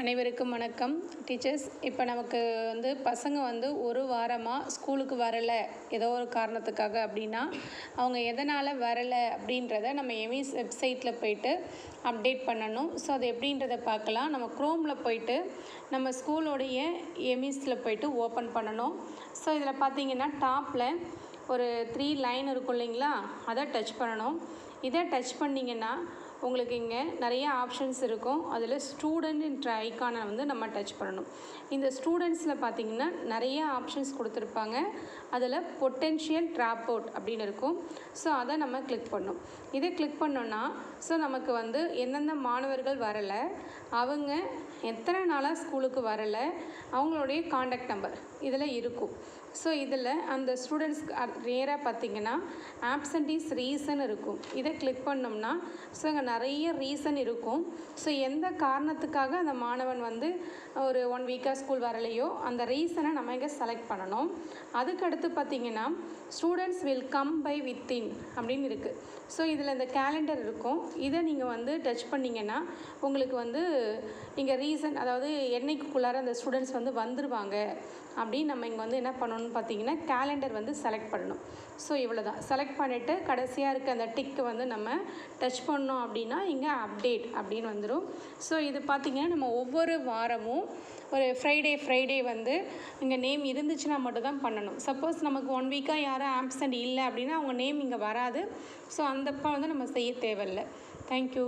அனைவருக்கும் வணக்கம் டீச்சர்ஸ். இப்போ நமக்கு பசங்க ஒரு வாரமாக ஸ்கூலுக்கு வரலை ஏதோ ஒரு காரணத்துக்காக அப்படின்னா அவங்க எதனால் வரலை அப்படின்றத நம்ம எமிஸ் வெப்சைட்டில் போய்ட்டு அப்டேட் பண்ணணும். ஸோ அது எப்படின்றத பார்க்கலாம். நம்ம க்ரோமில் போய்ட்டு நம்ம ஸ்கூலோடைய எமிஸில் போய்ட்டு ஓப்பன் பண்ணணும். ஸோ இதில் பார்த்தீங்கன்னா டாப்பில் ஒரு 3 லைன் இருக்கும் இல்லைங்களா, அதை டச் பண்ணணும். இதை டச் பண்ணிங்கன்னா உங்களுக்கு இங்கே நிறைய ஆப்ஷன்ஸ் இருக்கும். அதில் ஸ்டூடெண்ட்ன்ற ஐக்கானை நம்ம டச் பண்ணணும். இந்த ஸ்டூடெண்ட்ஸில் பார்த்திங்கன்னா நிறைய ஆப்ஷன்ஸ் கொடுத்துருப்பாங்க. அதில் பொட்டென்ஷியல் ட்ராப் அவுட் அப்படின்னு இருக்கும். ஸோ அதை நம்ம கிளிக் பண்ணணும். இதை கிளிக் பண்ணோன்னா நமக்கு எந்தெந்த மாணவர்கள் வரலை, அவங்க எத்தனை நாளாக ஸ்கூலுக்கு வரலை, அவங்களுடைய காண்டாக்ட் நம்பர் இதில் இருக்கும். ஸோ இதில் அந்த ஸ்டூடெண்ட்ஸ்க்கு நேராக பார்த்திங்கன்னா ஆப்சன்டீஸ் ரீசன் இருக்கும். இதை கிளிக் பண்ணோம்னா அங்கே நிறைய ரீசன் இருக்கும். ஸோ எந்த காரணத்துக்காக அந்த மாணவன் ஒரு 1 வீக்காக ஸ்கூல் வரலையோ அந்த ரீசனை நம்ம இங்கே செலக்ட் பண்ணணும். அதுக்கடுத்து பார்த்திங்கன்னா students will come by within அப்படின்னு இருக்குது. ஸோ இதில் இந்த கேலண்டர் இருக்கும். இதை நீங்கள் டச் பண்ணிங்கன்னா உங்களுக்கு இங்கே ரீசன், அதாவது என்னைக்குள்ளார அந்த ஸ்டூடெண்ட்ஸ் வந்துடுவாங்க அப்படின்னு நம்ம இங்கே என்ன பண்ணணும்னு பார்த்தீங்கன்னா கேலண்டர் செலக்ட் பண்ணணும். ஸோ இவ்வளோ தான். செலக்ட் பண்ணிவிட்டு கடைசியாக இருக்க அந்த டிக்கு நம்ம டச் பண்ணோம் அப்படின்னா இங்கே அப்டேட் அப்படின்னு வந்துடும். ஸோ இது பார்த்திங்கன்னா நம்ம ஒவ்வொரு வாரமும் ஒரு ஃப்ரைடே இங்கே நேம் இருந்துச்சுன்னா மட்டும் தான் பண்ணணும். சப்போஸ் நமக்கு 1 வீக்காக யாரும் ஆப்சண்ட் இல்லை அப்படின்னா அவங்க நேம் இங்கே வராது. ஸோ அந்தப்போ நம்ம செய்ய தேவையில்லை. தேங்க்யூ.